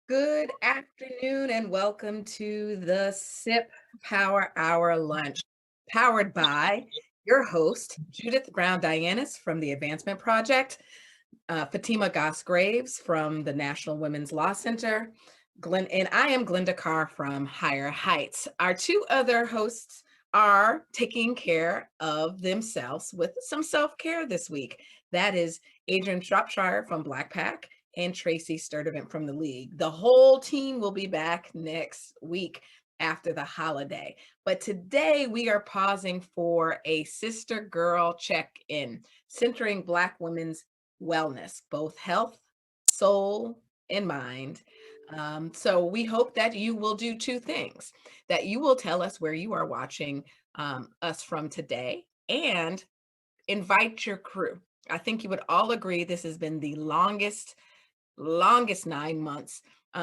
Good afternoon and welcome to the SIP Power Hour Lunch, powered by your host, Judith Brown Dianis from the Advancement Project, Fatima Goss Graves from the National Women's Law Center, and I am Glenda Carr from Higher Heights. Our two other hosts are taking care of themselves with some self-care this week. That is Adrian Shropshire from Black Pack and Tracy Sturdivant from the League. The whole team will be back next week after the holiday. But today we are pausing for a sister girl check-in, centering Black women's wellness, both health, soul, and mind. So we hope that you will do two things, that you will tell us where you are watching us from today and invite your crew. I think you would all agree this has been the longest 9 months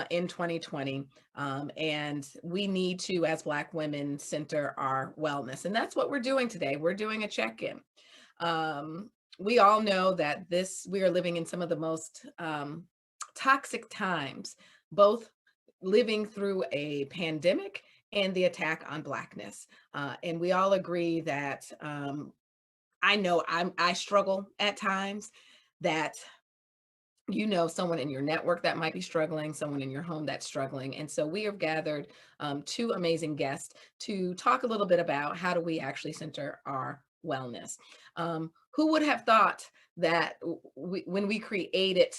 in 2020. And we need to, as Black women, center our wellness. And that's what we're doing today. We're doing a check-in. We all know that we are living in some of the most toxic times, both living through a pandemic and the attack on Blackness. And we all agree that I know I struggle at times, that someone in your network that might be struggling, someone in your home that's struggling. And so we have gathered two amazing guests to talk a little bit about how do we actually center our wellness. Who would have thought that when we created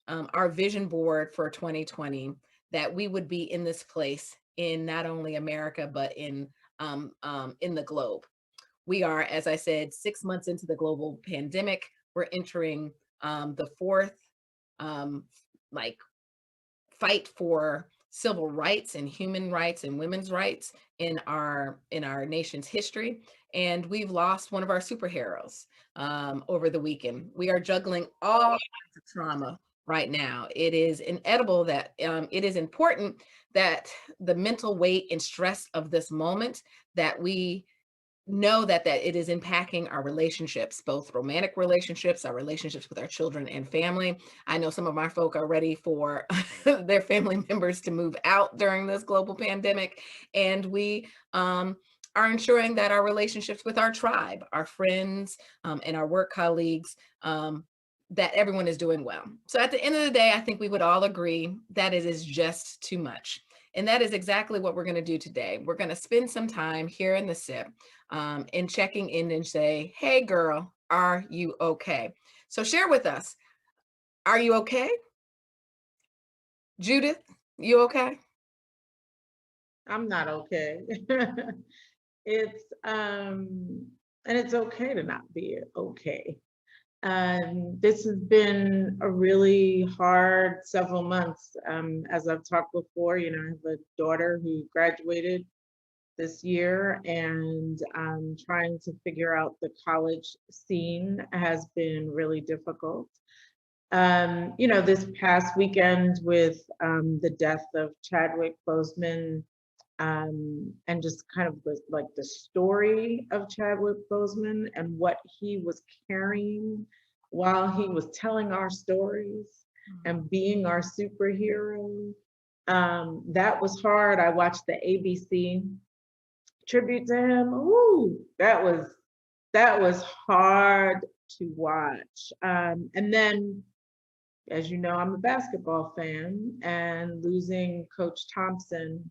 our vision board for 2020, that we would be in this place in not only America, but in the globe. We are, as I said, 6 months into the global pandemic. We're entering the fourth like fight for civil rights and human rights and women's rights in our nation's history, and we've lost one of our superheroes over the weekend. We are juggling all kinds of trauma right now. It is inedible that it is important that the mental weight and stress of this moment, that we know that it is impacting our relationships, both romantic relationships, our relationships with our children and family. I know some of my folk are ready for their family members to move out during this global pandemic. And we are ensuring that our relationships with our tribe, our friends, and our work colleagues, that everyone is doing well. So at the end of the day, I think we would all agree that it is just too much. And that is exactly what we're going to do today. We're going to spend some time here in the SIP and checking in and say, hey, girl, are you okay? So share with us, are you okay? Judith, you okay? I'm not okay. It's and it's okay to not be okay. This has been a really hard several months. As I've talked before, I have a daughter who graduated this year, and trying to figure out the college scene has been really difficult. This past weekend with the death of Chadwick Boseman, and just kind of the story of Chadwick Boseman and what he was carrying while he was telling our stories and being our superhero. That was hard. I watched the ABC tribute to him. Ooh, that was hard to watch. And then, as you know, I'm a basketball fan, and losing Coach Thompson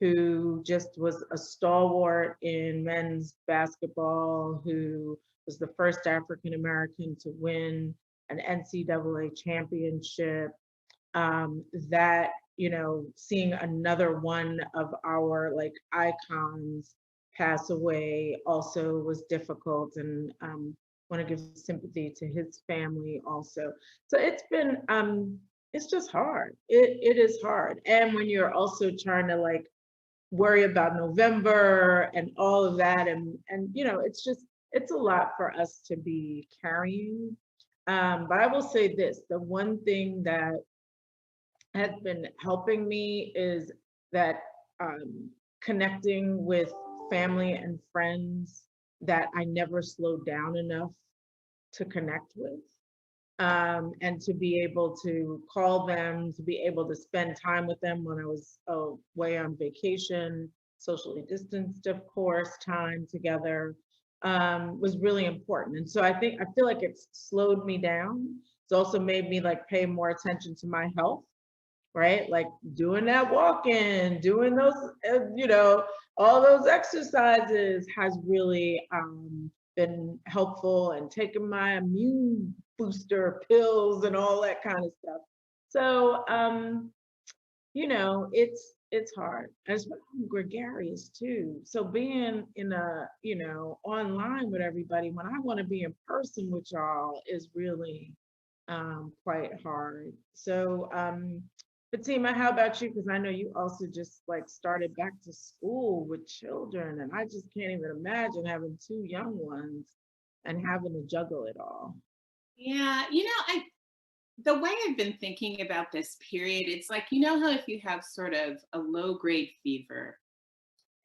who just was a stalwart in men's basketball, who was the first African American to win an NCAA championship. That, seeing another one of our like icons pass away also was difficult, and want to give sympathy to his family also. So it's just hard. It is hard. And when you're also trying to like worry about November and all of that, and it's a lot for us to be carrying. But I will say this, the one thing that has been helping me is that connecting with family and friends that I never slowed down enough to connect with. And to be able to call them, to be able to spend time with them when I was away on vacation, socially distanced, of course, time together, was really important. And so I feel like it's slowed me down. It's also made me like pay more attention to my health, right? Like doing that walking, doing those, all those exercises has really been helpful, and taking my immune booster pills and all that kind of stuff. So, it's hard. As I'm gregarious too. So being in online with everybody when I want to be in person with y'all is really quite hard. So, Fatima, how about you? Because I know you also just like started back to school with children, and I just can't even imagine having two young ones and having to juggle it all. Yeah, the way I've been thinking about this period, it's like, how if you have sort of a low grade fever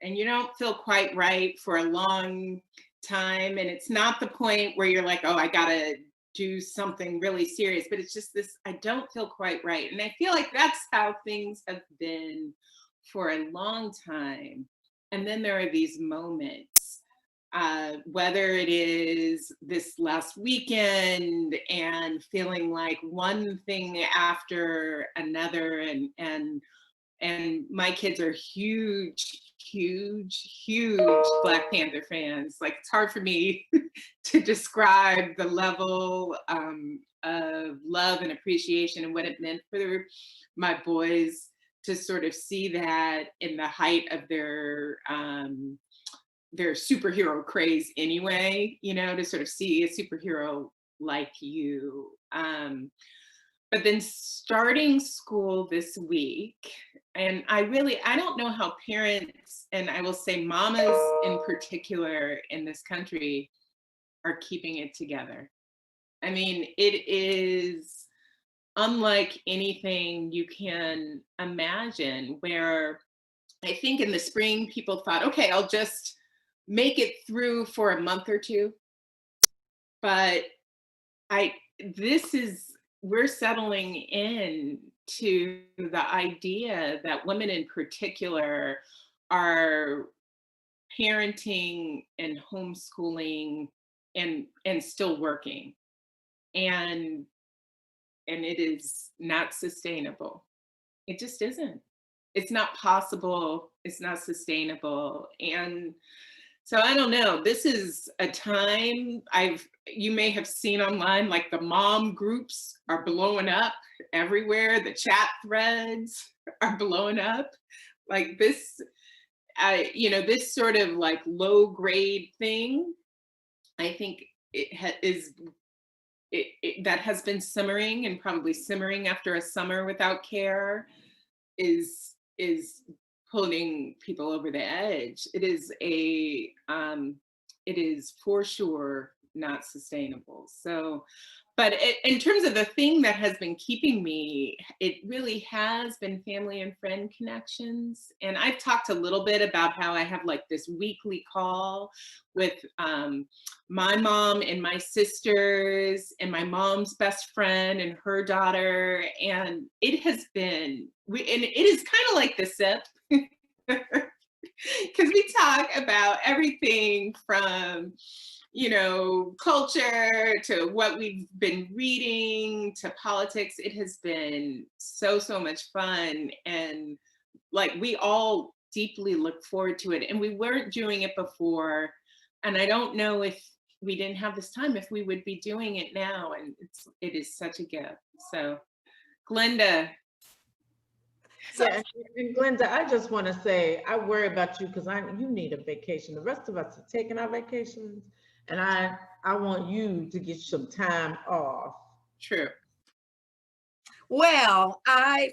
and you don't feel quite right for a long time, and it's not the point where you're like, oh, I gotta do something really serious, but it's just this, I don't feel quite right. And I feel like that's how things have been for a long time. And then there are these moments, whether it is this last weekend and feeling like one thing after another, and my kids are huge Black Panther fans. Like, it's hard for me to describe the level of love and appreciation and what it meant for my boys to sort of see that in the height of their superhero craze anyway, to sort of see a superhero like you. But then starting school this week, and I don't know how parents, and I will say mamas in particular in this country, are keeping it together. I mean, it is unlike anything you can imagine, where I think in the spring people thought, okay, I'll just make it through for a month or two. But I this is we're settling in to the idea that women in particular are parenting and homeschooling and still working, and it is not sustainable. It just isn't. It's not possible. It's not sustainable. And so I don't know. This is a time you may have seen online, like the mom groups are blowing up everywhere. The chat threads are blowing up. Like this, this sort of like low grade thing, I think that has been simmering, and probably simmering after a summer without care, is pulling people over the edge. It is for sure not sustainable. So, but in terms of the thing that has been keeping me, it really has been family and friend connections. And I've talked a little bit about how I have like this weekly call with my mom and my sisters and my mom's best friend and her daughter. And it has been, and it is kind of like the SIP. Because we talk about everything from, culture to what we've been reading to politics. It has been so much fun. And like we all deeply look forward to it. And we weren't doing it before. And I don't know if we didn't have this time, if we would be doing it now. And it is such a gift. So Glenda. So Yeah, and Glenda, I just want to say, I worry about you because you need a vacation. The rest of us are taking our vacations, and I want you to get some time off. True. well,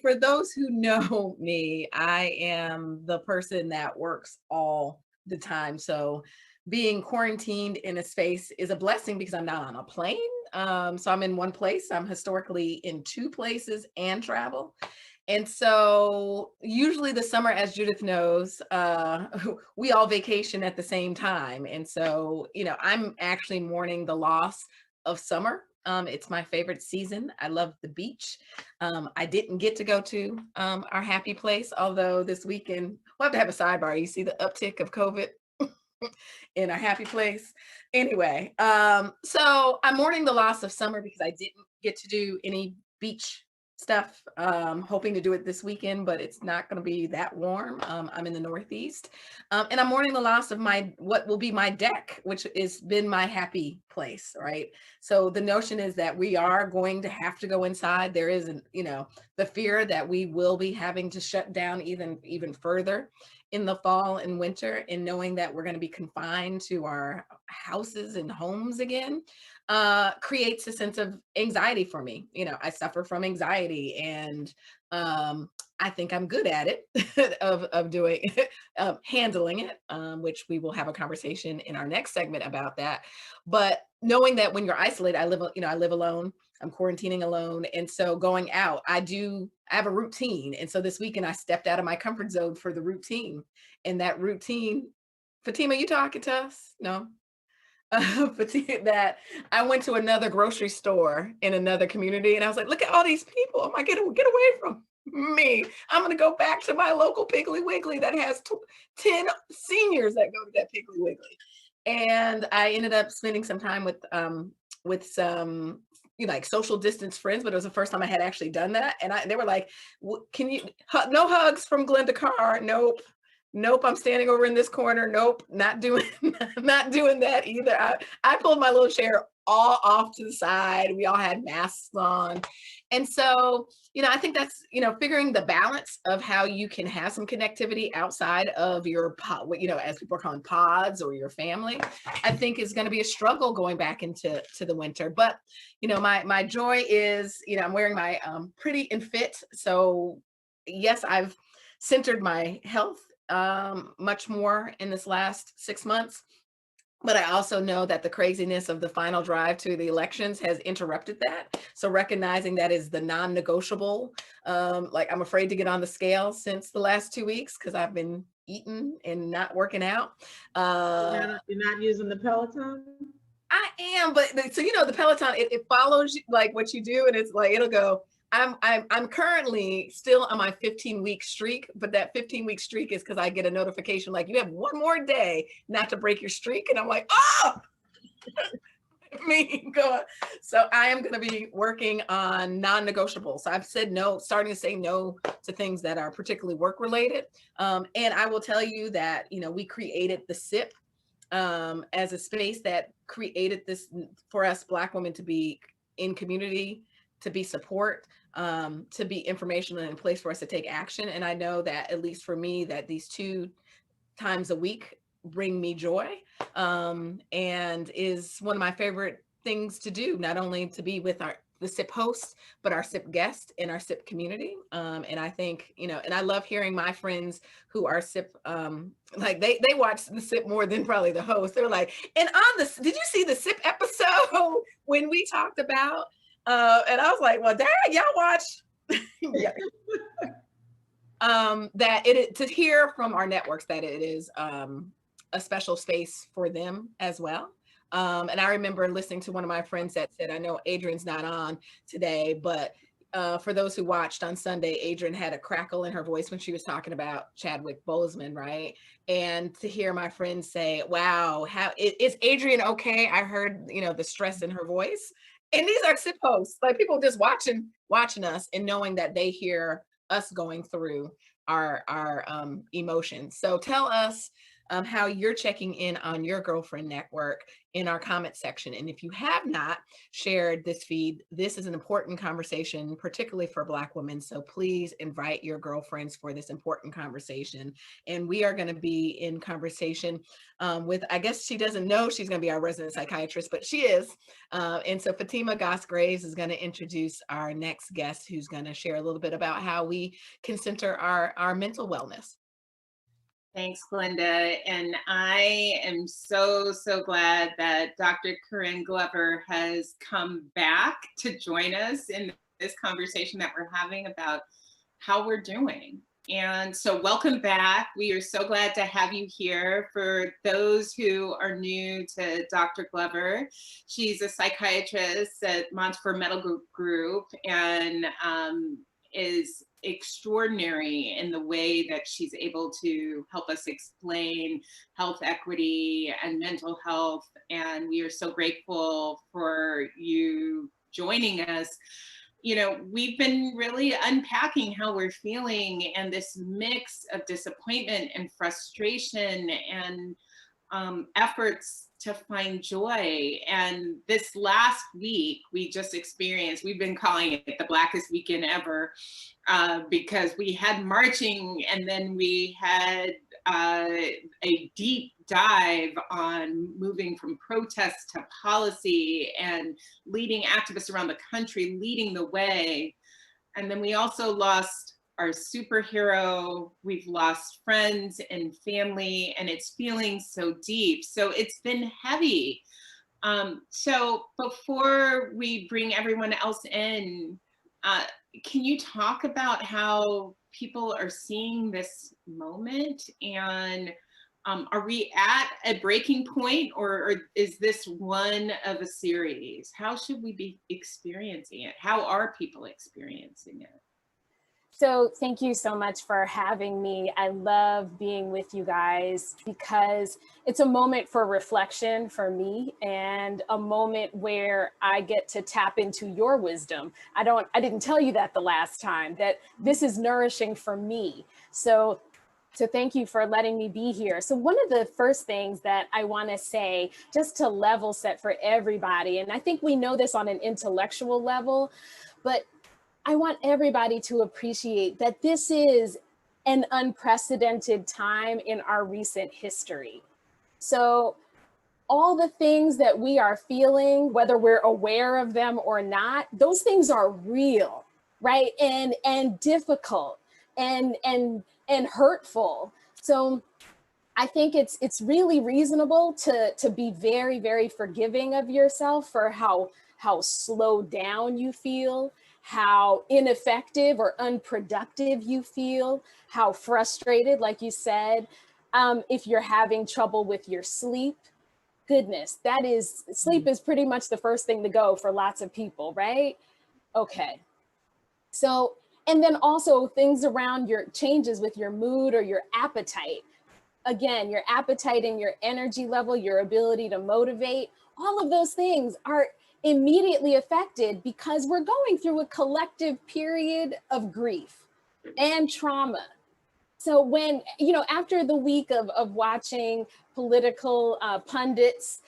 for those who know me, I am the person that works all the time. So being quarantined in a space is a blessing because I'm not on a plane. So I'm in one place. I'm historically in two places and travel. And so usually the summer, as Judith knows, we all vacation at the same time. And so, I'm actually mourning the loss of summer. It's my favorite season. I love the beach. I didn't get to go to our happy place, although this weekend, we'll have to have a sidebar. You see the uptick of COVID in our happy place. Anyway, so I'm mourning the loss of summer because I didn't get to do any beach stuff. Hoping to do it this weekend, but it's not going to be that warm. I'm in the Northeast, and I'm mourning the loss of what will be my deck, which has been my happy place, right? So the notion is that we are going to have to go inside. There is the fear that we will be having to shut down even further in the fall and winter, and knowing that we're going to be confined to our houses and homes again, creates a sense of anxiety for me. I suffer from anxiety, and I think I'm good at it of doing handling it, which we will have a conversation in our next segment about that. But knowing that when you're isolated, I live alone. I'm quarantining alone, and so going out, I have a routine. And so this weekend I stepped out of my comfort zone for the routine, and that routine. Fatima, you talking to us? No. That I went to another grocery store in another community, and I was like, look at all these people. I'm like, get away from me. I'm going to go back to my local Piggly Wiggly that has 10 seniors that go to that Piggly Wiggly. And I ended up spending some time with some like social distance friends, but it was the first time I had actually done that. And they were like, can you, no hugs from Glenda Carr. Nope, I'm standing over in this corner. Nope, not doing that either. I pulled my little chair all off to the side. We all had masks on. And so, I think that's, figuring the balance of how you can have some connectivity outside of your, as people are calling pods, or your family, I think is going to be a struggle going back into the winter. But, my joy is, I'm wearing my Pretty and Fit. So yes, I've centered my health much more in this last 6 months. But I also know that the craziness of the final drive to the elections has interrupted that. So recognizing that is the non-negotiable. Like, I'm afraid to get on the scale since the last 2 weeks because I've been eating and not working out. You're not using the Peloton? I am, but so the Peloton, it follows like what you do, and it's like it'll go. I'm currently still on my 15-week streak, but that 15-week streak is because I get a notification like you have one more day not to break your streak, and I'm like, oh, me go. So I am going to be working on non-negotiables. So I've said no, starting to say no to things that are particularly work related. And I will tell you that we created the SIP as a space that created this for us Black women to be in community, to be support, to be informational, and a place for us to take action. And I know that, at least for me, that these 2 times a week bring me joy, and is one of my favorite things to do, not only to be with the SIP hosts, but our SIP guests in our SIP community. And I think, and I love hearing my friends who are SIP, like they watch the SIP more than probably the host. They're like, and did you see the SIP episode when we talked about, and I was like, well, dad, y'all watch. Yeah. That to hear from our networks that it is a special space for them as well. And I remember listening to one of my friends that said, I know Adrian's not on today, but for those who watched on Sunday, Adrian had a crackle in her voice when she was talking about Chadwick Boseman, right? And to hear my friends say, wow, is Adrian okay? I heard, the stress in her voice. And these are SIP hosts, like people just watching us and knowing that they hear us going through emotions. So tell us how you're checking in on your girlfriend network in our comment section. And if you have not shared this feed, this is an important conversation, particularly for Black women. So please invite your girlfriends for this important conversation. And we are going to be in conversation with, I guess she doesn't know she's going to be our resident psychiatrist, but she is. And so Fatima Goss Graves is going to introduce our next guest, who's going to share a little bit about how we can center our mental wellness. Thanks, Glenda. And I am so glad that Dr. Corinne Glover has come back to join us in this conversation that we're having about how we're doing. And so welcome back. We are so glad to have you here. For those who are new to Dr. Glover, she's a psychiatrist at Montefiore Medical Group and is extraordinary in the way that she's able to help us explain health equity and mental health. And we are so grateful for you joining us. You know, we've been really unpacking how we're feeling and this mix of disappointment and frustration and efforts to find joy. And this last week, we just experienced, we've been calling it the Blackest Weekend ever, because we had marching and then we had a deep dive on moving from protest to policy and leading activists around the country leading the way. And then we also lost our superhero, we've lost friends and family, and it's feeling so deep. So it's been heavy. So before we bring everyone else in, can you talk about how people are seeing this moment? And are we at a breaking point, or is this one of a series? How should we be experiencing it? How are people experiencing it? So thank you so much for having me. I love being with you guys because it's a moment for reflection for me and a moment where I get to tap into your wisdom. I didn't tell you that the last time, that this is nourishing for me. So thank you for letting me be here. So one of the first things that I want to say, just to level set for everybody, and I think we know this on an intellectual level, but I want everybody to appreciate that this is an unprecedented time in our recent history. So all the things that we are feeling, whether we're aware of them or not, those things are real, right? And difficult and hurtful. So I think it's really reasonable to be very, very forgiving of yourself for how slowed down you feel, how ineffective or unproductive you feel, how frustrated, like you said. If you're having trouble with your sleep, goodness, sleep is pretty much the first thing to go for lots of people, right? Okay. So, and then also things around your changes with your mood or your appetite. Again, your appetite and your energy level, your ability to motivate, all of those things are immediately affected because we're going through a collective period of grief and trauma. So when, after the week of watching political pundits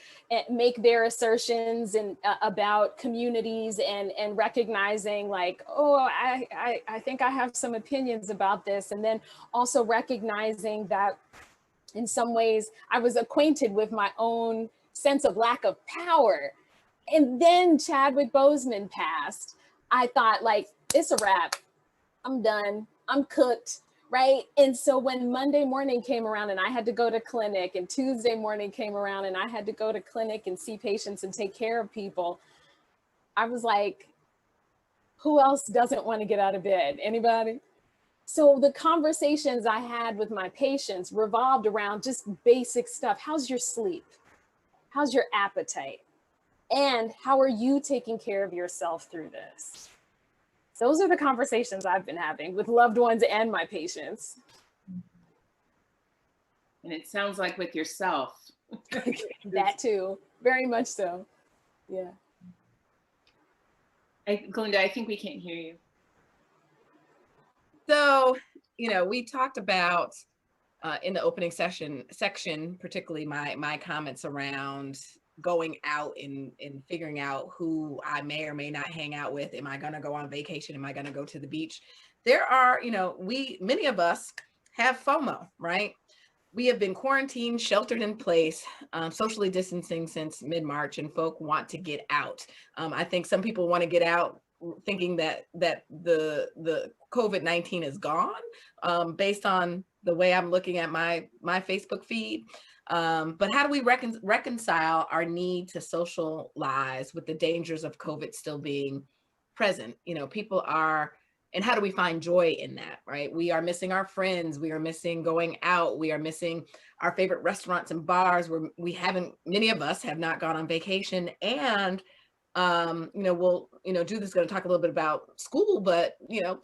make their assertions and about communities and recognizing like, oh, I think I have some opinions about this. And then also recognizing that in some ways I was acquainted with my own sense of lack of power. And then Chadwick Boseman passed. I thought like, it's a wrap. I'm done. I'm cooked, right? And so when Monday morning came around and I had to go to clinic, and Tuesday morning came around and I had to go to clinic and see patients and take care of people, I was like, who else doesn't want to get out of bed? Anybody? So the conversations I had with my patients revolved around just basic stuff. How's your sleep? How's your appetite? And how are you taking care of yourself through this? Those are the conversations I've been having with loved ones and my patients. And it sounds like with yourself. That too, very much so. Yeah. Glenda, I think we can't hear you. So we talked about in the opening section, particularly my comments around going out and figuring out who I may or may not hang out with. Am I going to go on vacation? Am I going to go to the beach? There are, many of us have FOMO, right? We have been quarantined, sheltered in place, socially distancing since mid-March, and folk want to get out. I think some people want to get out thinking that the COVID-19 is gone, based on the way I'm looking at my Facebook feed. But how do we reconcile our need to socialize with the dangers of COVID still being present? People are, and how do we find joy in that, right? We are missing our friends. We are missing going out. We are missing our favorite restaurants and bars where many of us have not gone on vacation. And, Judith is going to talk a little bit about school, but,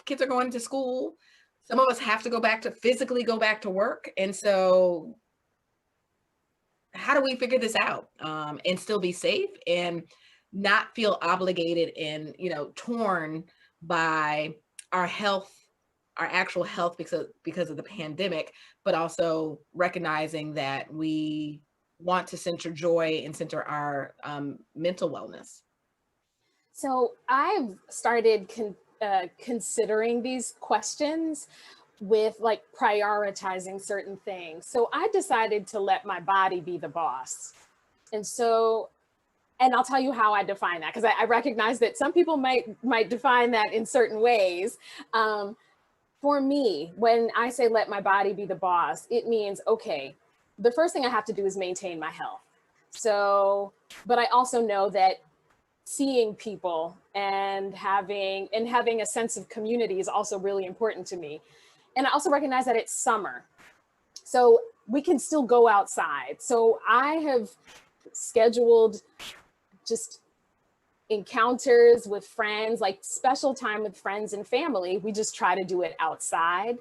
kids are going to school. Some of us have to physically go back to work. And so how do we figure this out, and still be safe and not feel obligated and, torn by our health, our actual health because of the pandemic, but also recognizing that we want to center joy and center our mental wellness? So I've started considering these questions with like prioritizing certain things. So I decided to let my body be the boss. And I'll tell you how I define that, because I recognize that some people might define that in certain ways. For me, when I say let my body be the boss, it means, okay, the first thing I have to do is maintain my health. So, but I also know that seeing people and having a sense of community is also really important to me. And I also recognize that it's summer, so we can still go outside. So I have scheduled just encounters with friends, like special time with friends and family. We just try to do it outside.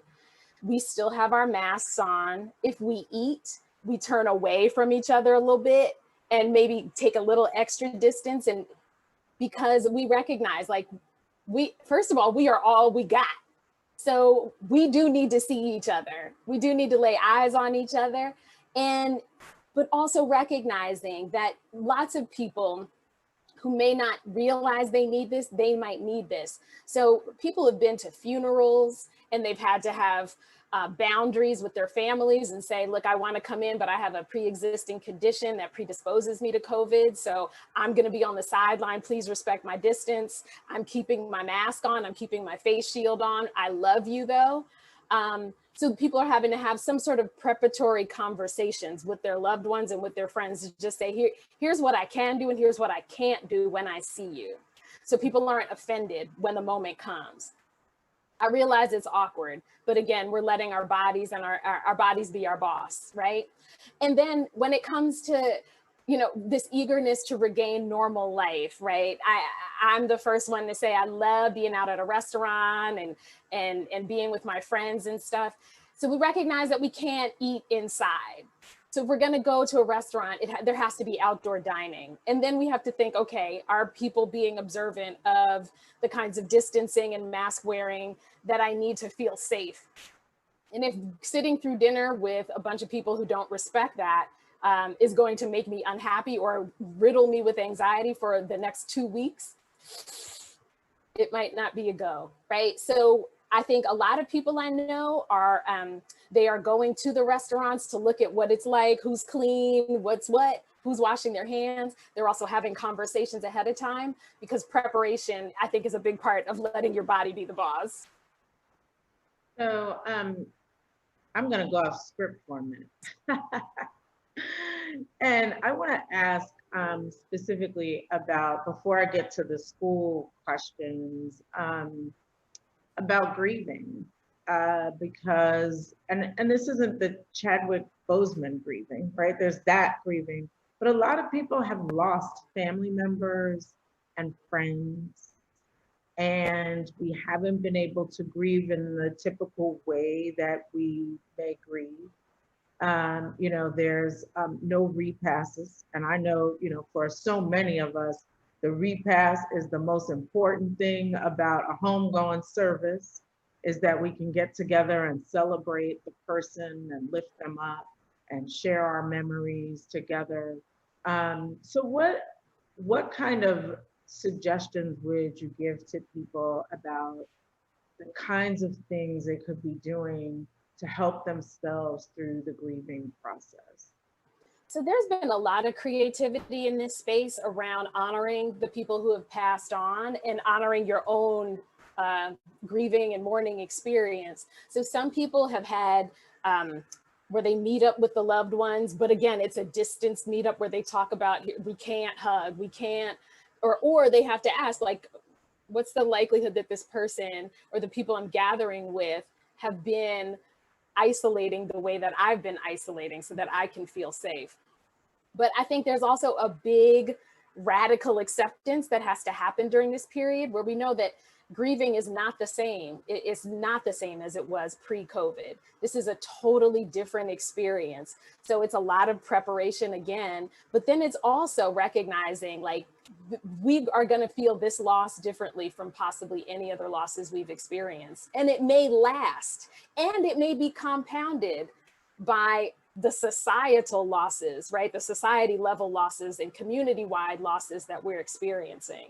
We still have our masks on. If we eat, we turn away from each other a little bit and maybe take a little extra distance. And because we recognize, like, first of all, we are all we got. So we do need to see each other. We do need to lay eyes on each other. But also recognizing that lots of people who may not realize they need this, they might need this. So people have been to funerals and they've had to have boundaries with their families and say, look, I want to come in, but I have a pre-existing condition that predisposes me to COVID. So I'm going to be on the sideline. Please respect my distance. I'm keeping my mask on. I'm keeping my face shield on. I love you though. So people are having to have some sort of preparatory conversations with their loved ones and with their friends to just say, here's what I can do and here's what I can't do when I see you. So people aren't offended when the moment comes. I realize it's awkward, but again, we're letting our bodies and our bodies be our boss, right? And then when it comes to, this eagerness to regain normal life, right? I'm the first one to say I love being out at a restaurant and being with my friends and stuff. So we recognize that we can't eat inside. So if we're going to go to a restaurant, there has to be outdoor dining. And then we have to think, okay, are people being observant of the kinds of distancing and mask wearing that I need to feel safe? And if sitting through dinner with a bunch of people who don't respect that is going to make me unhappy or riddle me with anxiety for the next 2 weeks, it might not be a go, right? So I think a lot of people I know are, they are going to the restaurants to look at what it's like, who's clean, what's what, who's washing their hands. They're also having conversations ahead of time, because preparation, I think, is a big part of letting your body be the boss. So I'm going to go off script for a minute. And I want to ask specifically about, before I get to the school questions, about grieving, because, and this isn't the Chadwick Boseman grieving, right? There's that grieving, but a lot of people have lost family members and friends, and we haven't been able to grieve in the typical way that we may grieve. There's no repasses. And I know, for so many of us, the repass is the most important thing about a homegoing service. is that we can get together and celebrate the person and lift them up and share our memories together. So what kind of suggestions would you give to people about the kinds of things they could be doing to help themselves through the grieving process? So there's been a lot of creativity in this space around honoring the people who have passed on and honoring your own grieving and mourning experience. So some people have had where they meet up with the loved ones, but again, it's a distance meetup where they talk about we can't hug, we can't, or they have to ask like, what's the likelihood that this person or the people I'm gathering with have been isolating the way that I've been isolating so that I can feel safe. But I think there's also a big radical acceptance that has to happen during this period where we know that grieving is not the same. It's not the same as it was pre-COVID. This is a totally different experience. So it's a lot of preparation again, but then it's also recognizing like we are going to feel this loss differently from possibly any other losses we've experienced. And it may last, and it may be compounded by the societal losses, right? The society level losses and community-wide losses that we're experiencing.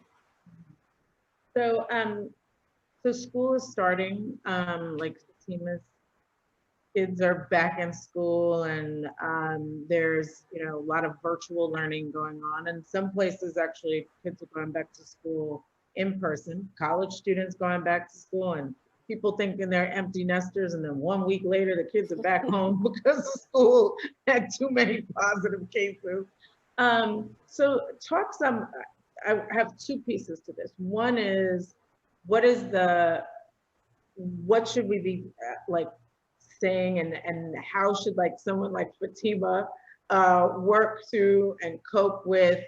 So, so school is starting, like Fatima's kids are back in school, and there's, you know, a lot of virtual learning going on. And some places actually kids are going back to school in person, college students going back to school, and people thinking they're empty nesters. And then 1 week later, the kids are back home because the school had too many positive cases. So talk some, I have two pieces to this. One is, what should we be like saying, and how should like someone like Fatima work through and cope with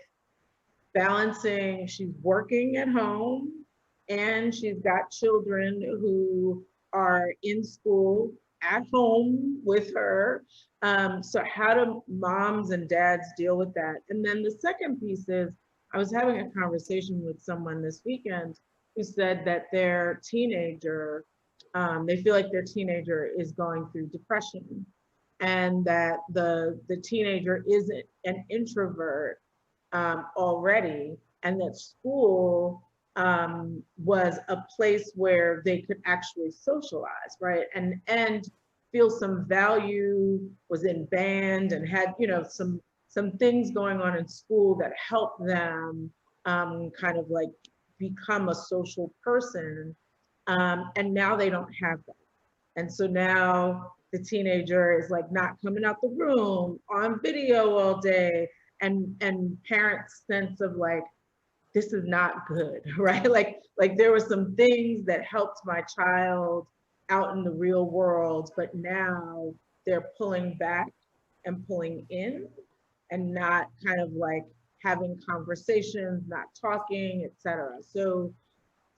balancing, she's working at home and she's got children who are in school at home with her. So how do moms and dads deal with that? And then the second piece is, I was having a conversation with someone this weekend who said that their teenager, they feel like their teenager is going through depression, and that the teenager is an introvert already, and that school was a place where they could actually socialize, right? And feel some value, was in band and had, you know, some things going on in school that helped them kind of like become a social person. And now they don't have that. And so now the teenager is like not coming out the room, on video all day, and parents' sense of like, this is not good, right? Like there were some things that helped my child out in the real world, but now they're pulling back and pulling in and not kind of like having conversations, not talking, etc. So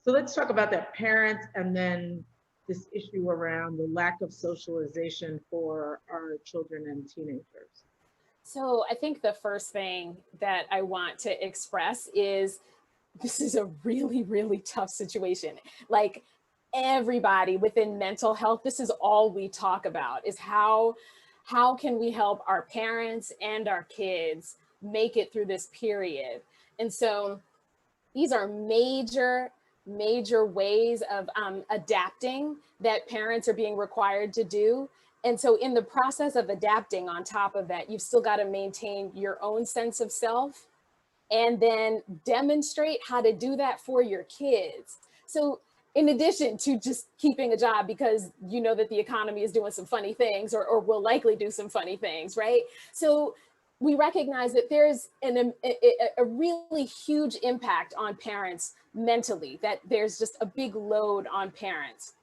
let's talk about that, parents, and then this issue around the lack of socialization for our children and teenagers. So I think the first thing that I want to express is this is a really, really tough situation. Like everybody within mental health, this is all we talk about, is how can we help our parents and our kids make it through this period? And so these are major ways of adapting that parents are being required to do. And so in the process of adapting, on top of that, you've still got to maintain your own sense of self and then demonstrate how to do that for your kids. So in addition to just keeping a job because you know that the economy is doing some funny things or will likely do some funny things, right? So we recognize that there's a really huge impact on parents mentally, that there's just a big load on parents.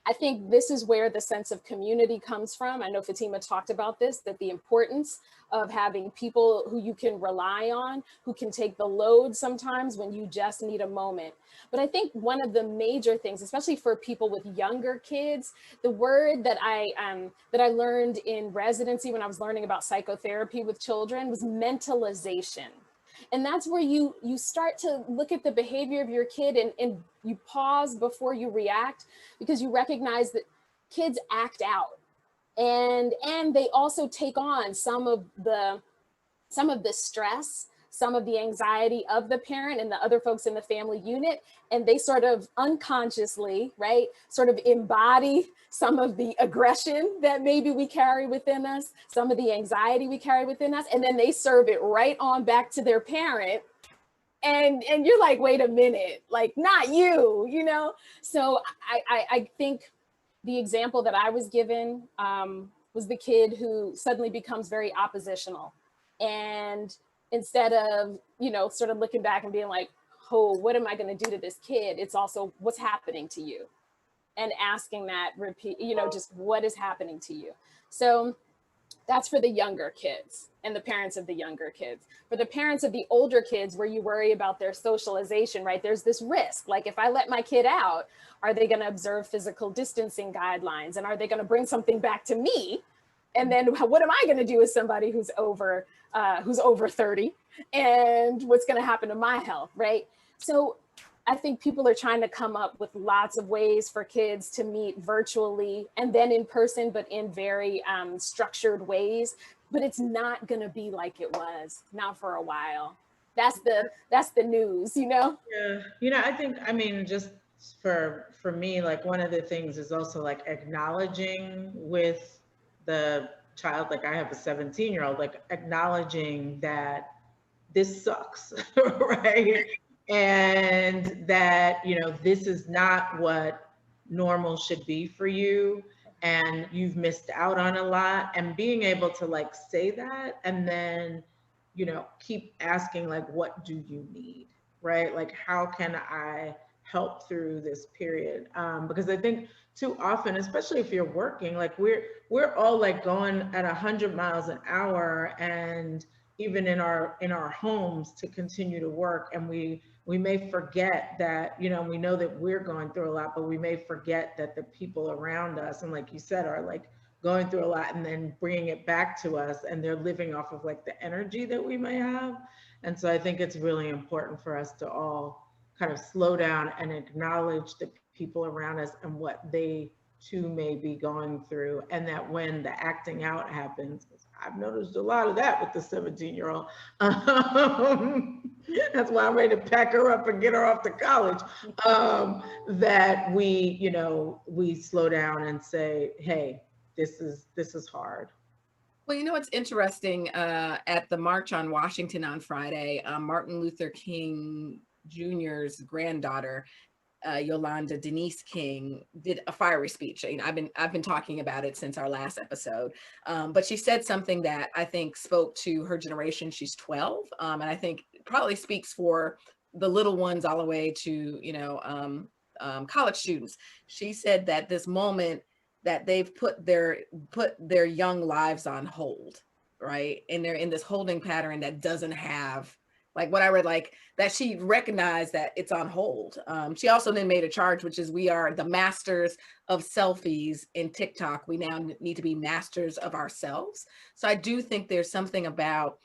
I think this is where the sense of community comes from. I know Fatima talked about this, that the importance of having people who you can rely on, who can take the load sometimes when you just need a moment. But I think one of the major things, especially for people with younger kids, the word that I learned in residency when I was learning about psychotherapy with children was mentalization. And that's where you start to look at the behavior of your kid, and you pause before you react, because you recognize that kids act out, and they also take on some of the stress, some of the anxiety of the parent and the other folks in the family unit, and they sort of unconsciously, right, sort of embody some of the aggression that maybe we carry within us, some of the anxiety we carry within us, and then they serve it right on back to their parent. And you're like, wait a minute, like, not you, you know? So I think the example that I was given was the kid who suddenly becomes very oppositional. And instead of, you know, sort of looking back and being like, oh, what am I going to do to this kid? It's also, what's happening to you? And asking that, repeat, you know, just what is happening to you? So that's for the younger kids and the parents of the younger kids. For the parents of the older kids, where you worry about their socialization, right? There's this risk. Like, if I let my kid out, are they going to observe physical distancing guidelines? And are they going to bring something back to me? And then what am I going to do as somebody who's over 30? And what's going to happen to my health, right? So I think people are trying to come up with lots of ways for kids to meet virtually and then in person, but in very structured ways. But it's not going to be like it was, not for a while. That's the news, you know? Yeah, you know, I think, I mean, just for me, like, one of the things is also like acknowledging with the child, like, I have a 17-year-old, like, acknowledging that this sucks, right? And that, you know, this is not what normal should be for you, and you've missed out on a lot, and being able to like say that, and then, you know, keep asking, like, what do you need, right? Like, how can I help through this period? Because I think too often, especially if you're working, like, we're all like going at 100 miles an hour, and even in our homes, to continue to work, and we may forget that, you know, we know that we're going through a lot, but we may forget that the people around us, and like you said, are like going through a lot, and then bringing it back to us, and they're living off of like the energy that we may have. And so I think it's really important for us to all kind of slow down and acknowledge the people around us and what they too may be going through, and that when the acting out happens, I've noticed a lot of that with the 17-year-old. That's why I'm ready to pack her up and get her off to college. That we, you know, we slow down and say, hey, this is hard. Well, you know what's interesting, at the March on Washington on Friday, Martin Luther King Jr.'s granddaughter, Yolanda Denise King, did a fiery speech. You know, I've been talking about it since our last episode, but she said something that I think spoke to her generation. She's 12, and I think probably speaks for the little ones all the way to, you know, college students. She said that this moment that they've put their young lives on hold, right? And they're in this holding pattern that doesn't have, like what I read, like that she recognized that it's on hold. She also then made a charge, which is, we are the masters of selfies in TikTok. We now need to be masters of ourselves. So I do think there's something about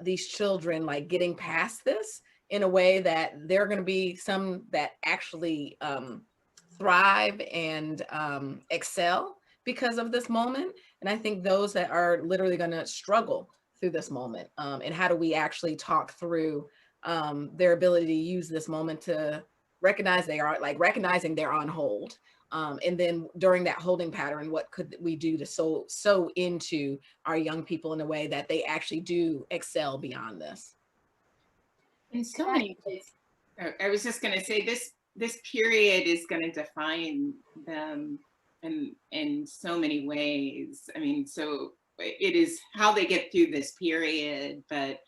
these children like getting past this in a way that there are going to be some that actually thrive and excel because of this moment. And I think those that are literally going to struggle through this moment, and how do we actually talk through their ability to use this moment to recognize recognizing they're on hold, and then during that holding pattern, what could we do to sow into our young people in a way that they actually do excel beyond this? In so many ways, I was just going to say, this period is going to define them in so many ways. I mean, so it is how they get through this period, but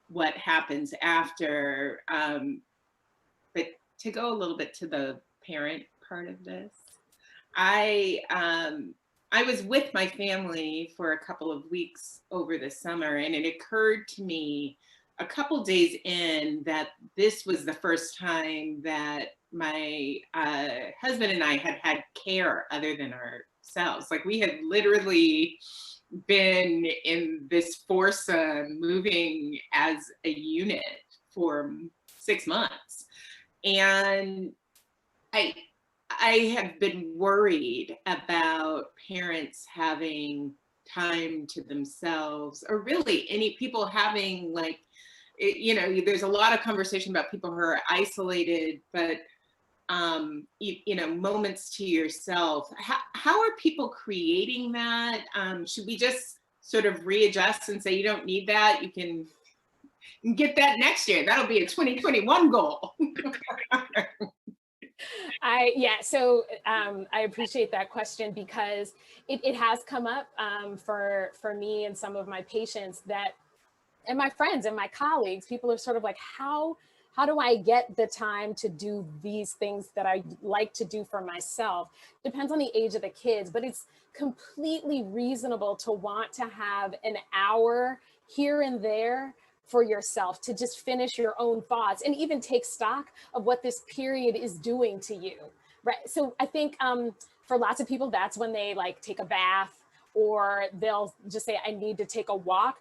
what happens after. But to go a little bit to the parent part of this, I was with my family for a couple of weeks over the summer, and it occurred to me a couple days in that this was the first time that my husband and I had had care other than ourselves. Like, we had literally been in this foursome moving as a unit for 6 months. And I have been worried about parents having time to themselves, or really any people having like, you know, there's a lot of conversation about people who are isolated, but you know, moments to yourself. How are people creating that? Should we just sort of readjust and say, you don't need that, you can get that next year? That'll be a 2021 goal. I appreciate that question, because it has come up for me and some of my patients, that, and my friends and my colleagues, people are sort of like, how do I get the time to do these things that I like to do for myself? Depends on the age of the kids, but it's completely reasonable to want to have an hour here and there for yourself to just finish your own thoughts and even take stock of what this period is doing to you, right? So I think for lots of people, that's when they like take a bath, or they'll just say, I need to take a walk,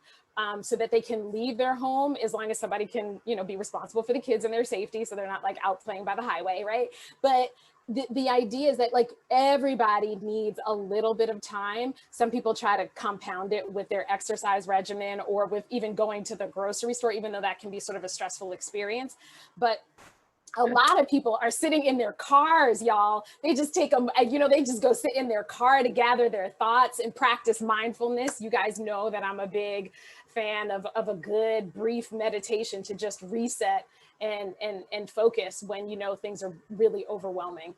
so that they can leave their home, as long as somebody can, you know, be responsible for the kids and their safety, so they're not like out playing by the highway, right? But the idea is that like everybody needs a little bit of time. Some people try to compound it with their exercise regimen, or with even going to the grocery store, even though that can be sort of a stressful experience. But a lot of people are sitting in their cars, y'all. They just take them, you know, they just go sit in their car to gather their thoughts and practice mindfulness. You guys know that I'm a big fan of a good brief meditation to just reset and focus when, you know, things are really overwhelming.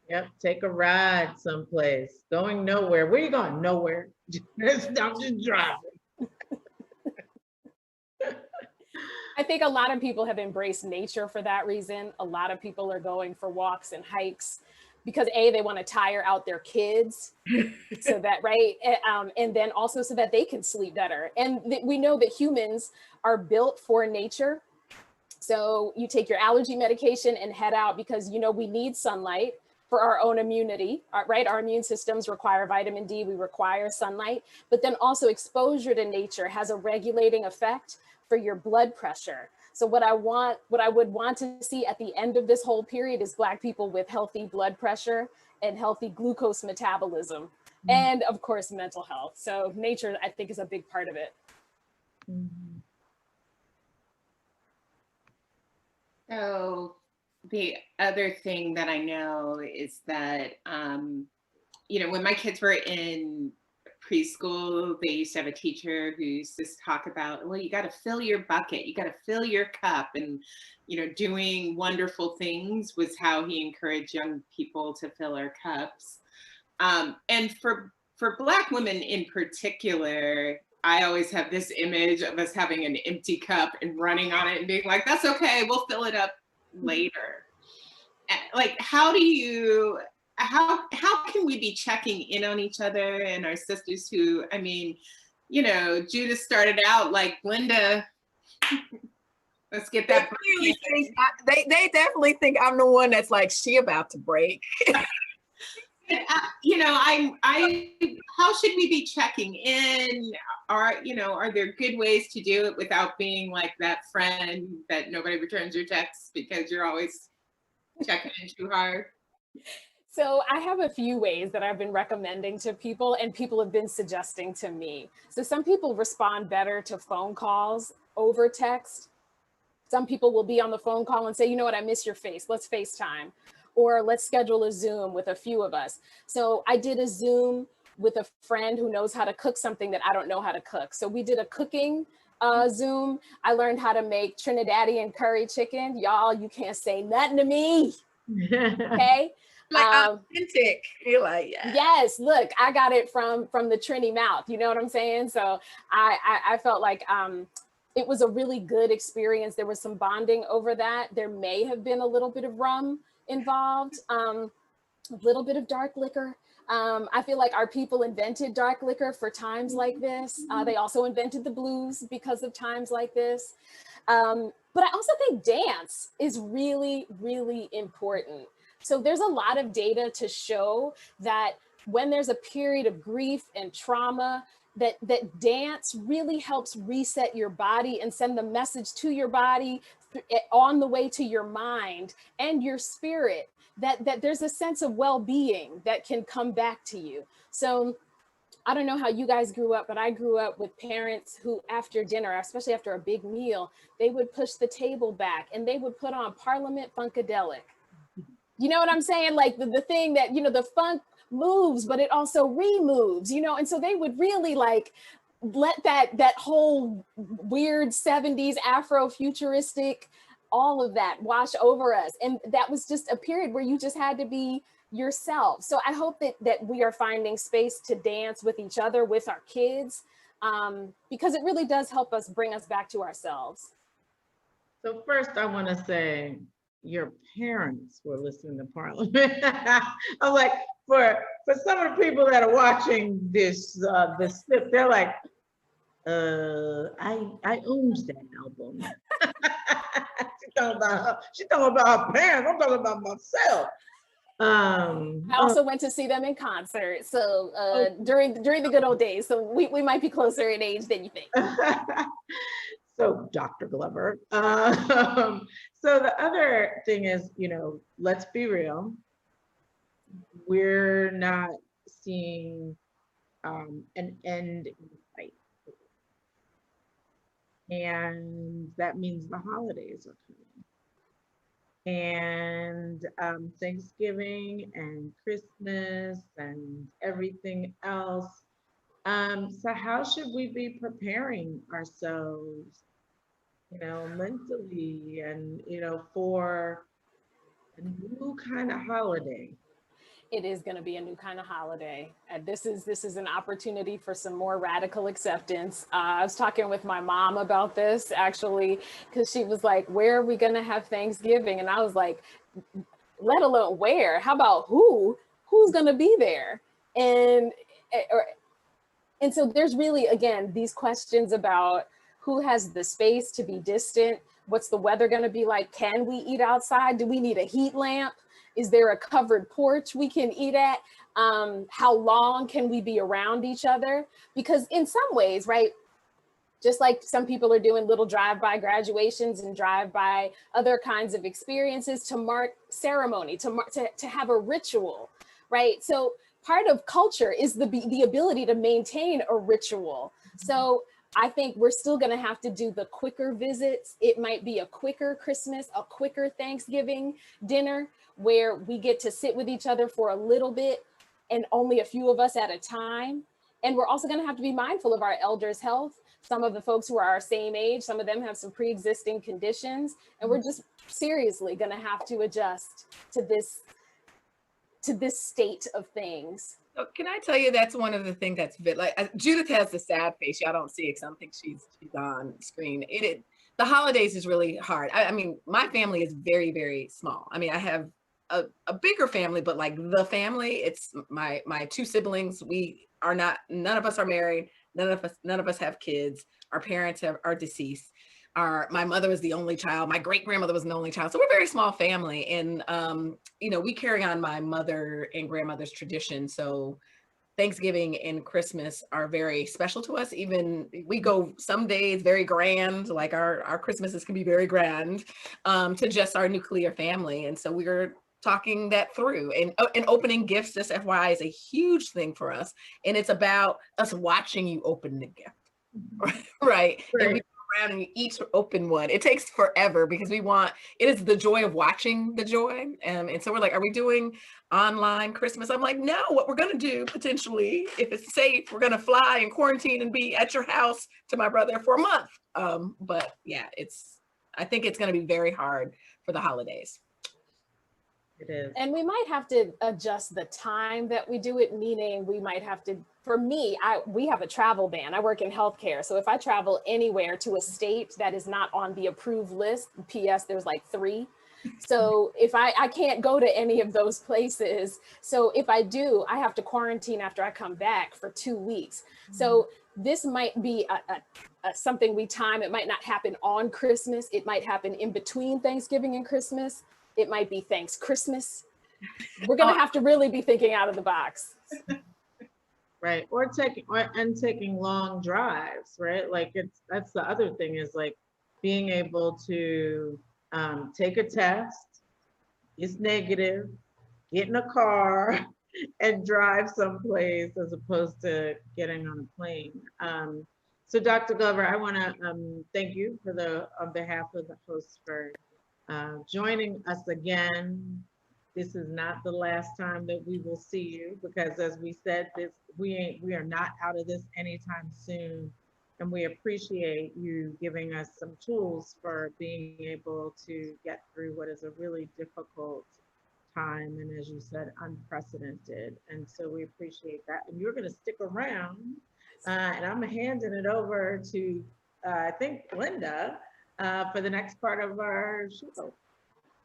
Yep, take a ride someplace. Going nowhere. Where you going? Nowhere. I'm just driving. I think a lot of people have embraced nature for that reason. A lot of people are going for walks and hikes because they want to tire out their kids, so that, right? And then also so that they can sleep better. And we know that humans are built for nature. So you take your allergy medication and head out, because, you know, we need sunlight for our own immunity, right? Our immune systems require vitamin D, we require sunlight, but then also exposure to nature has a regulating effect for your blood pressure. So what I would want to see at the end of this whole period is Black people with healthy blood pressure and healthy glucose metabolism, and of course, mental health. So nature, I think, is a big part of it. So the other thing that I know is that, you know, when my kids were in preschool, they used to have a teacher who used to talk about, well, you got to fill your bucket, you got to fill your cup. And, you know, doing wonderful things was how he encouraged young people to fill our cups. And for Black women in particular, I always have this image of us having an empty cup and running on it and being like, that's okay, we'll fill it up later. Like, how can we be checking in on each other and our sisters who, I mean, you know, Judith started out like, Linda, let's get that. They definitely think I'm the one that's like, she about to break. You know, how should we be checking in? Are there good ways to do it without being like that friend that nobody returns your texts because you're always checking in too hard? So I have a few ways that I've been recommending to people, and people have been suggesting to me. So some people respond better to phone calls over text. Some people will be on the phone call and say, you know what, I miss your face, let's FaceTime. Or let's schedule a Zoom with a few of us. So I did a Zoom with a friend who knows how to cook something that I don't know how to cook. So we did a cooking Zoom. I learned how to make Trinidadian curry chicken. Y'all, you can't say nothing to me, okay? Like authentic. You're like, yeah. Yes, look, I got it from the Trini mouth. You know what I'm saying? So I felt like it was a really good experience. There was some bonding over that. There may have been a little bit of rum involved, a little bit of dark liquor. I feel like our people invented dark liquor for times like this. They also invented the blues because of times like this. But I also think dance is really, really important. So there's a lot of data to show that when there's a period of grief and trauma, that dance really helps reset your body and send the message to your body on the way to your mind and your spirit, that there's a sense of well-being that can come back to you. So I don't know how you guys grew up, but I grew up with parents who after dinner, especially after a big meal, they would push the table back and they would put on Parliament Funkadelic. You know what I'm saying? Like the thing that, you know, the funk moves, but it also removes, you know? And so they would really like let that whole weird 70s Afro-futuristic, all of that wash over us. And that was just a period where you just had to be yourself. So I hope that we are finding space to dance with each other, with our kids, because it really does help us bring us back to ourselves. So first I want to say your parents were listening to Parliament. I'm like, for some of the people that are watching this clip, they're like, I owned that album. She's talking about her parents. I'm talking about myself. I also went to see them in concert. So during the good old days. So we might be closer in age than you think. So Dr. Glover. So the other thing is, you know, let's be real. We're not seeing an end in sight. And that means the holidays are coming. And Thanksgiving and Christmas and everything else. So how should we be preparing ourselves, you know, mentally and, you know, for a new kind of holiday? It is going to be a new kind of holiday. And this is an opportunity for some more radical acceptance. I was talking with my mom about this actually, because she was like, where are we going to have Thanksgiving? And I was like, let alone where, how about who's going to be there? And so there's really, again, these questions about who has the space to be distant. What's the weather going to be like? Can we eat outside? Do we need a heat lamp? Is there a covered porch we can eat at? How long can we be around each other? Because in some ways, right, just like some people are doing little drive-by graduations and drive-by other kinds of experiences to mark ceremony, to have a ritual, right? So part of culture is the ability to maintain a ritual. So I think we're still going to have to do the quicker visits. It might be a quicker Christmas, a quicker Thanksgiving dinner where we get to sit with each other for a little bit and only a few of us at a time. And we're also going to have to be mindful of our elders' health. Some of the folks who are our same age, some of them have some pre-existing conditions, and we're just seriously going to have to adjust to this state of things. So can I tell you, that's one of the things that's like Judith has the sad face. Y'all don't see it because I don't think she's on screen. The holidays is really hard. I mean, my family is very, very small. I mean, I have a bigger family, but like the family, it's my two siblings. We are not, none of us are married. None of us have kids. Our parents are deceased. My mother was the only child. My great grandmother was the only child. So we're a very small family. And, you know, we carry on my mother and grandmother's tradition. So Thanksgiving and Christmas are very special to us. Even we go some days very grand, like our Christmases can be very grand, to just our nuclear family. And so we're talking that through, and opening gifts, this FYI is a huge thing for us. And it's about us watching you open the gift, right? And we go around and you each open one. It takes forever because it is the joy of watching the joy. And so we're like, are we doing online Christmas? I'm like, no, what we're going to do potentially, if it's safe, we're going to fly and quarantine and be at your house to my brother for a month. But yeah, I think it's going to be very hard for the holidays. It is. And we might have to adjust the time that we do it, meaning we might have to, for me, we have a travel ban. I work in healthcare. So if I travel anywhere to a state that is not on the approved list, PS, there's like 3. So if I can't go to any of those places. So if I do, I have to quarantine after I come back for 2 weeks. So this might be something we time. It might not happen on Christmas. It might happen in between Thanksgiving and Christmas. It might be Thanks Christmas. We're going to have to really be thinking out of the box. Right, or taking long drives, right? Like that's the other thing is like being able to take a test, it's negative, get in a car and drive someplace as opposed to getting on a plane. So Dr. Glover, I want to thank you for on behalf of the hosts for joining us again. This is not the last time that we will see you because as we said, we are not out of this anytime soon. And we appreciate you giving us some tools for being able to get through what is a really difficult time. And as you said, unprecedented. And so we appreciate that. And you're going to stick around and I'm handing it over to, I think, Linda for the next part of our show.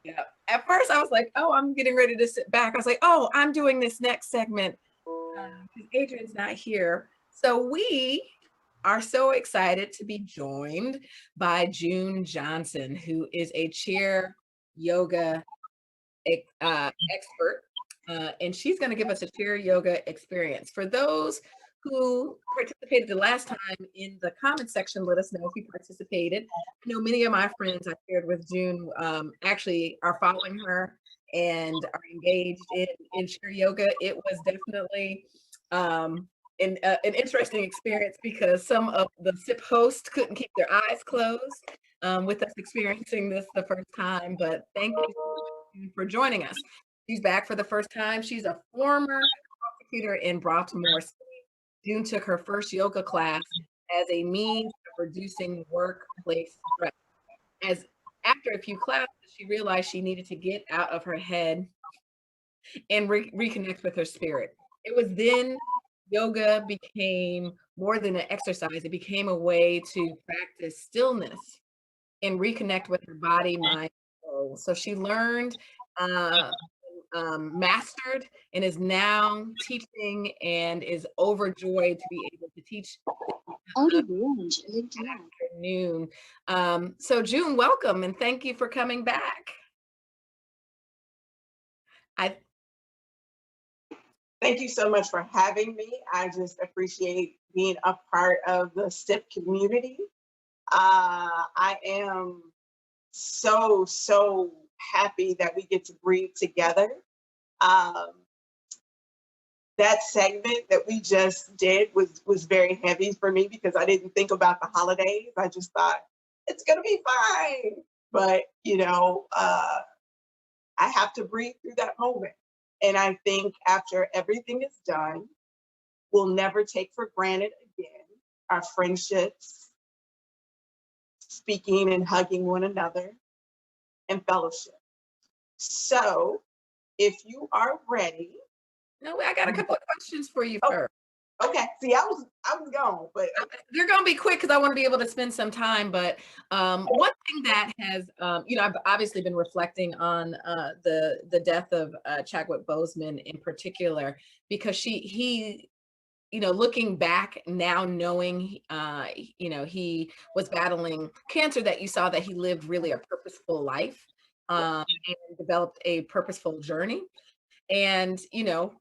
Yeah. At first, I was like, "Oh, I'm getting ready to sit back." I was like, "Oh, I'm doing this next segment because Adrian's not here." So we are so excited to be joined by June Johnson, who is a chair yoga expert, and she's going to give us a chair yoga experience. For those who participated the last time in the comment section, let us know if you participated. I know many of my friends I shared with June actually are following her and are engaged in chair yoga. It was definitely an interesting experience because some of the SIP hosts couldn't keep their eyes closed with us experiencing this the first time, but thank you for joining us. She's back for the first time. She's a former prosecutor in Baltimore City. June took her first yoga class as a means of reducing workplace stress. As after a few classes, she realized she needed to get out of her head and reconnect with her spirit. It was then yoga became more than an exercise. It became a way to practice stillness and reconnect with her body, mind, and soul. So she learned, mastered, and is now teaching and is overjoyed to be able to teach afternoon. So June, welcome and thank you for coming back. Thank you so much for having me. I just appreciate being a part of the SIP community. I am so happy that we get to breathe together. That segment that we just did was very heavy for me because I didn't think about the holidays. I just thought it's gonna be fine. But you know, I have to breathe through that moment. And I think after everything is done, we'll never take for granted again our friendships, speaking and hugging one another, and fellowship. So if you are ready. No, I got a couple of questions for you first. Okay, see, I was gone, but they're going to be quick because I want to be able to spend some time. But one thing that has, I've obviously been reflecting on the death of Chadwick Boseman in particular, because he, looking back now, knowing, he was battling cancer, that you saw that he lived really a purposeful life and developed a purposeful journey. And,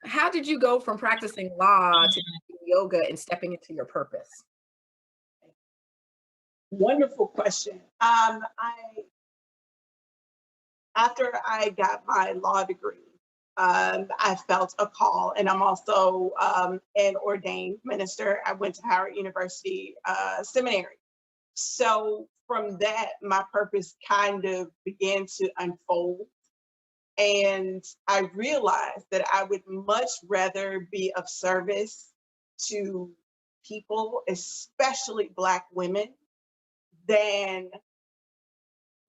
how did you go from practicing law to yoga and stepping into your purpose? Wonderful question. After I got my law degree, I felt a call, and I'm also an ordained minister. I went to Howard University Seminary. So from that, my purpose kind of began to unfold. And I realized that I would much rather be of service to people, especially Black women, than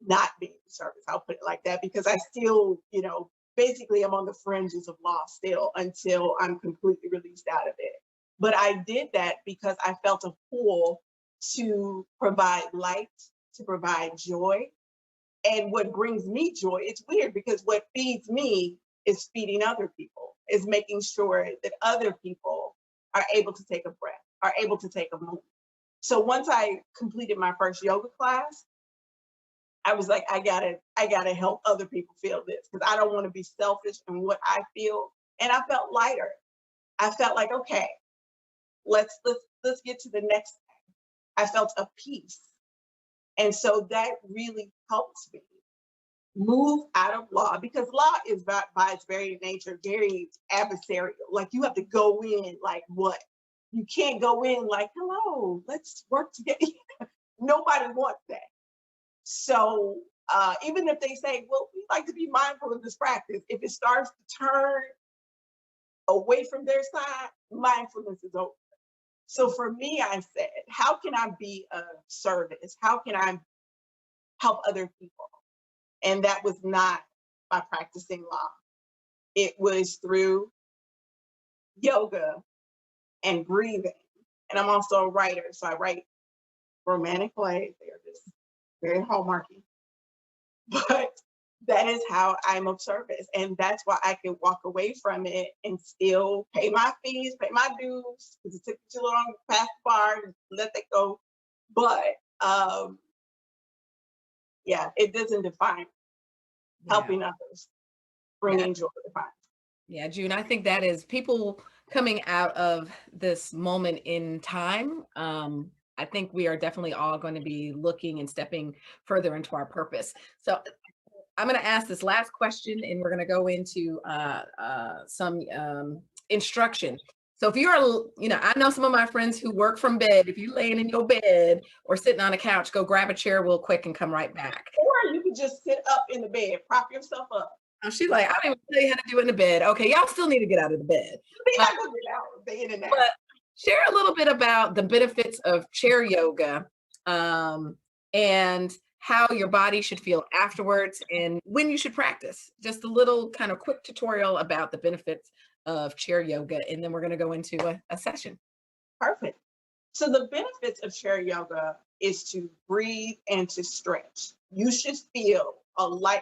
not being of service. I'll put it like that, because I still, basically I'm on the fringes of law still until I'm completely released out of it. But I did that because I felt a pull to provide light, to provide joy. And what brings me joy, it's weird because what feeds me is feeding other people, is making sure that other people are able to take a breath, are able to take a moment. So once I completed my first yoga class, I was like, I gotta help other people feel this, because I don't want to be selfish in what I feel. And I felt lighter. I felt like, okay, let's get to the next thing. I felt a peace. And so that really helped me move out of law, because law is by its very nature, very adversarial. Like you have to go in like what? You can't go in like, hello, let's work together. Nobody wants that. So even if they say, well, we like to be mindful of this practice, if it starts to turn away from their side, mindfulness is over. So for me, I said, how can I be of service? How can I help other people? And that was not by practicing law. It was through yoga and breathing. And I'm also a writer, so I write romantic plays. They are just very hallmarky. But that is how I'm of service. And that's why I can walk away from it and still pay my fees, pay my dues, because it took me too long to pass the bar and let that go. But yeah, it doesn't define helping others, bringing joy defines. Yeah, June, I think that is people coming out of this moment in time. I think we are definitely all going to be looking and stepping further into our purpose. So I'm going to ask this last question and we're going to go into some instruction. So if you're, I know some of my friends who work from bed. If you're laying in your bed or sitting on a couch, go grab a chair real quick and come right back. Or you could just sit up in the bed, prop yourself up. Oh, she's like, I don't even tell you how to do it in the bed. Okay, y'all still need to get out of the bed. Not gonna get out, the internet. But share a little bit about the benefits of chair yoga and how your body should feel afterwards and when you should practice. Just a little kind of quick tutorial about the benefits of chair yoga, and then we're going to go into a session. Perfect. So the benefits of chair yoga is to breathe and to stretch. You should feel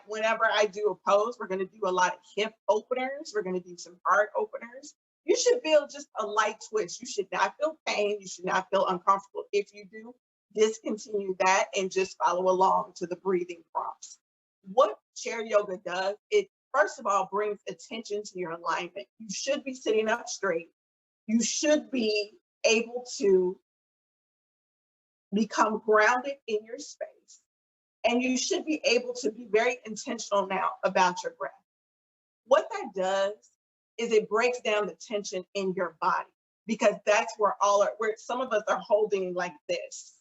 whenever I do a pose, we're going to do a lot of hip openers. We're going to do some heart openers. You should feel just a light twist. You should not feel pain. You should not feel uncomfortable. If you do, discontinue that and just follow along to the breathing prompts. What chair yoga does, it first of all brings attention to your alignment. You should be sitting up straight. You should be able to become grounded in your space. And you should be able to be very intentional now about your breath. What that does is it breaks down the tension in your body, because that's where some of us are holding like this.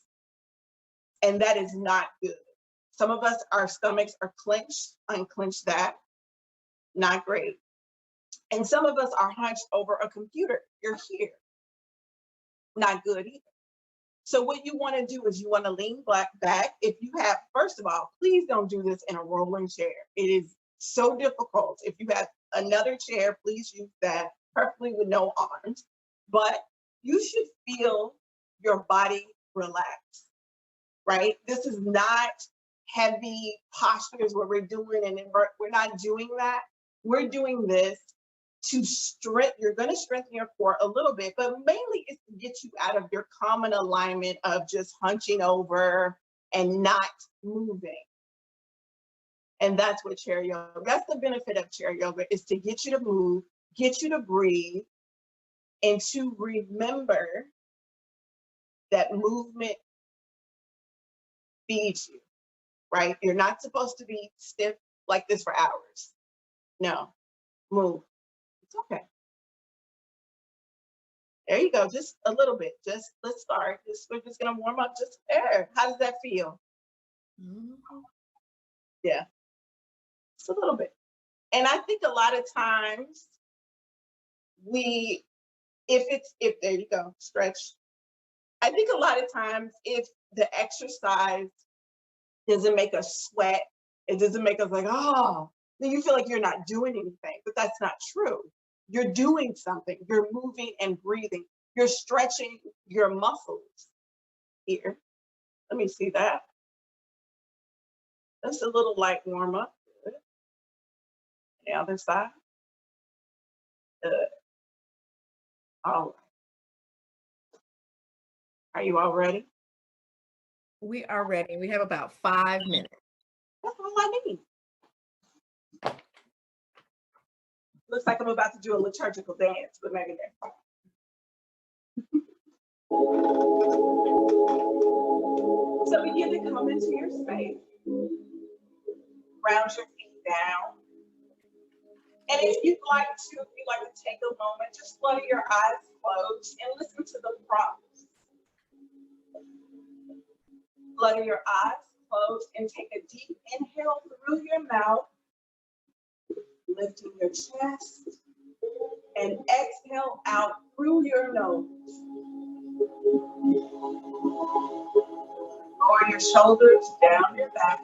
And that is not good. Some of us, our stomachs are clenched, unclench that, not great. And some of us are hunched over a computer. You're here, not good either. So what you want to do is you want to lean back. If you have, first of all, please don't do this in a rolling chair. It is so difficult. If you have another chair, please use that, preferably with no arms. But you should feel your body relax, right? This is not heavy postures where we're doing, and we're not doing that. We're doing this to strengthen, you're going to strengthen your core a little bit, but mainly it's to get you out of your common alignment of just hunching over and not moving. And that's what chair yoga, that's the benefit of chair yoga, is to get you to move, get you to breathe, and to remember that movement feeds you, right? You're not supposed to be stiff like this for hours. No, move. It's okay. There you go, just a little bit. Just let's start. We're just gonna warm up just there. How does that feel? Yeah, just a little bit. And I think a lot of times if there you go, stretch. I think a lot of times if the exercise doesn't make us sweat, it doesn't make us like, oh, then you feel like you're not doing anything, but that's not true. You're doing something, you're moving and breathing, you're stretching your muscles here. Let me see that. That's a little light warm up. Good. The other side. Good. All right. Are you all ready? We are ready. We have about 5 minutes. That's all I need. Looks like I'm about to do a liturgical dance with Megan Day. So begin to come into your space. Round your feet down. And if you'd like to take a moment, just flutter your eyes closed and listen to the prompts. Flutter your eyes closed and take a deep inhale through your mouth, lifting your chest, and exhale out through your nose. Lower your shoulders down your back.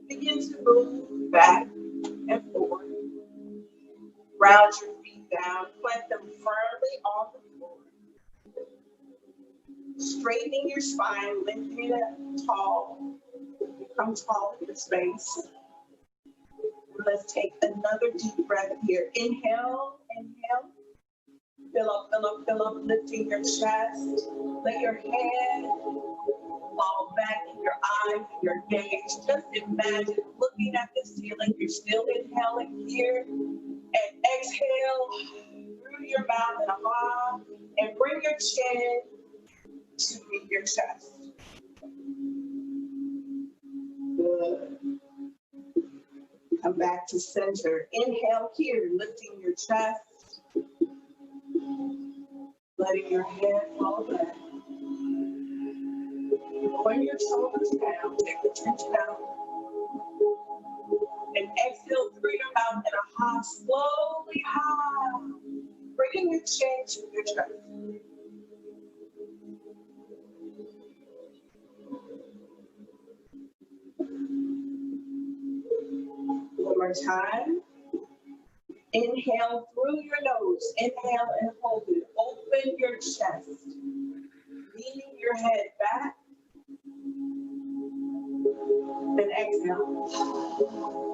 Begin to move back and forward. Round your feet down, plant them firmly on the floor. Straightening your spine, lengthening it tall. Become tall in your space. Let's take another deep breath here. Inhale, inhale. Fill up, fill up, fill up, lifting your chest. Let your head fall back in your eyes, your gaze. Just imagine looking at the ceiling. You're still inhaling here. And exhale through your mouth and above. And bring your chin to meet your chest. Good. Come back to center. Inhale here, lifting your chest. Letting your head fall back. Lower your shoulders down, take the tension out. And exhale through your mouth in a high, slowly high. Bringing your chin to your chest. One more time. Inhale through your nose. Inhale and hold it. Open your chest. Leaning your head back. Then exhale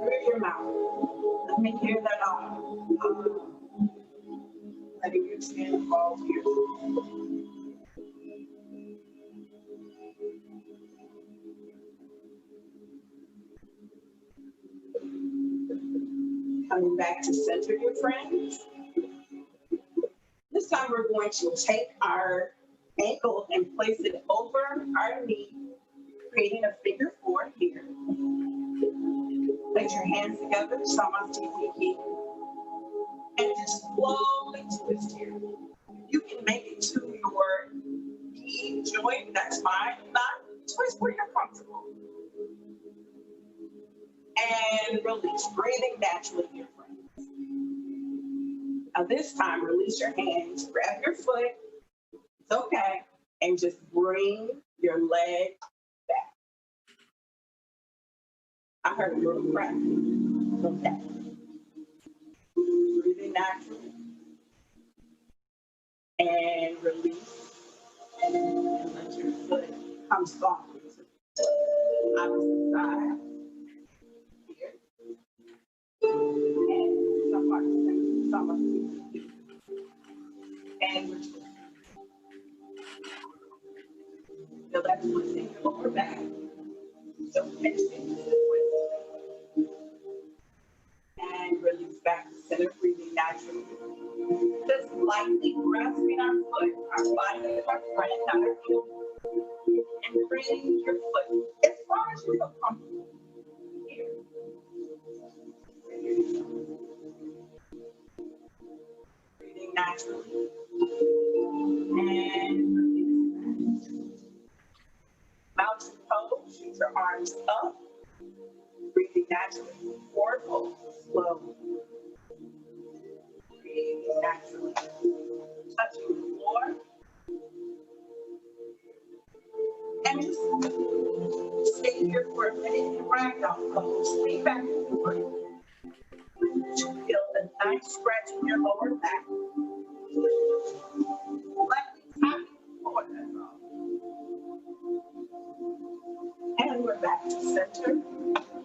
through your mouth. Let me hear that off. Letting your chin fall here. Coming back to center, your friends. This time we're going to take our ankle and place it over our knee, creating a figure 4 here. Place your hands together, Samasthiti, and just slowly twist here. You can make it to your knee joint, that's fine. Not twist where you're comfortable. And release, breathing naturally, your friends. Now this time, release your hands, grab your foot, it's okay, and just bring your leg back. I heard a little crack. Okay. Breathing naturally. And release. And let your foot come softly to the opposite side. Here. And some parts of some of you. And we're twisting. Feel that twisting your lower back. So pinch into the twist. And release back to center, breathing naturally. Just lightly grasping our foot, our body is our friend, not our heel. And bringing your foot as far as you feel comfortable. Here. Breathing naturally. And release back. Mountain pose, shoot your arms up. Breathing naturally. Forward fold, slow. Breathing naturally. Touching the floor. And just stay here for a minute in ragdoll pose. Lean back and forth. You feel a nice stretch in your lower back. Lightly tapping the floor, that's all. And we're back to center.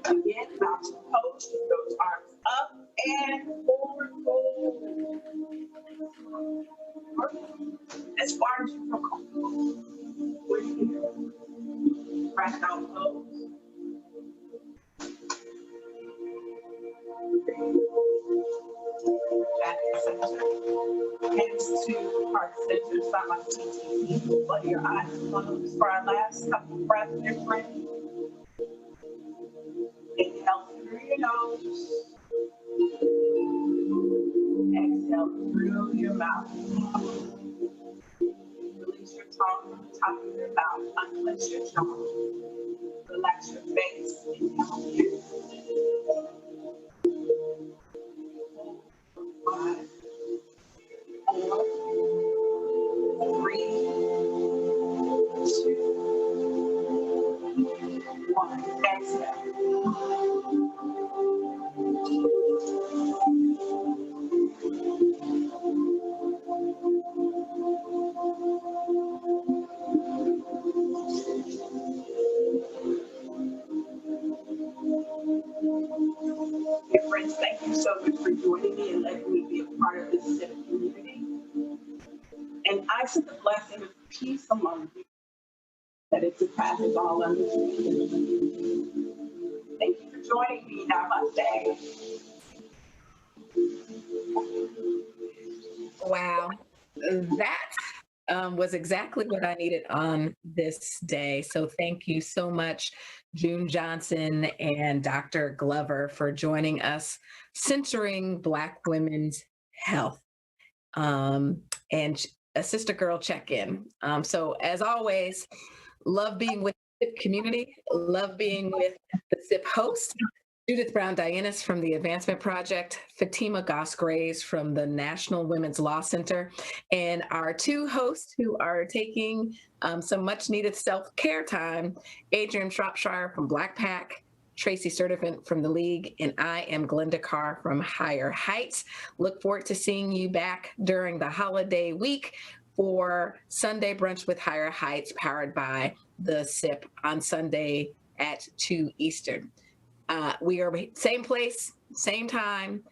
Again, mountain pose, those arms up and forward fold. As far as you feel comfortable. We're here. Ragdoll pose. me, let your eyes close for our last couple breaths, dear friend. Inhale through your nose. Exhale through your mouth. Release your tongue from the top of your mouth. Unclench your jaw. Relax your face. Inhale. 5, 4, 3, 2, 1. Exhale. Dear friends, thank you so much for joining me and letting me be a part of this civic community. And I send the blessing of peace among you, that it surpasses all understanding. Thank you for joining me. Namaste. Wow, that was exactly what I needed on this day. So thank you so much, June Johnson and Dr. Glover, for joining us, centering Black women's health and a sister girl check-in. So as always, love being with the community, love being with the SIP host, Judith Brown Dianis from the Advancement Project, Fatima Goss-Graves from the National Women's Law Center, and our two hosts who are taking some much needed self-care time, Adrian Shropshire from Black Pack, Tracy Sturdivant from the League, and I am Glenda Carr from Higher Heights. Look forward to seeing you back during the holiday week for Sunday Brunch with Higher Heights, powered by the SIP on Sunday at 2 Eastern. We are same place, same time,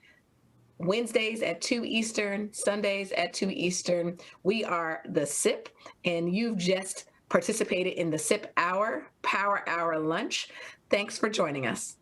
Wednesdays at 2 Eastern, Sundays at 2 Eastern. We are the SIP, and you've just participated in the SIP Hour, Power Hour Lunch. Thanks for joining us.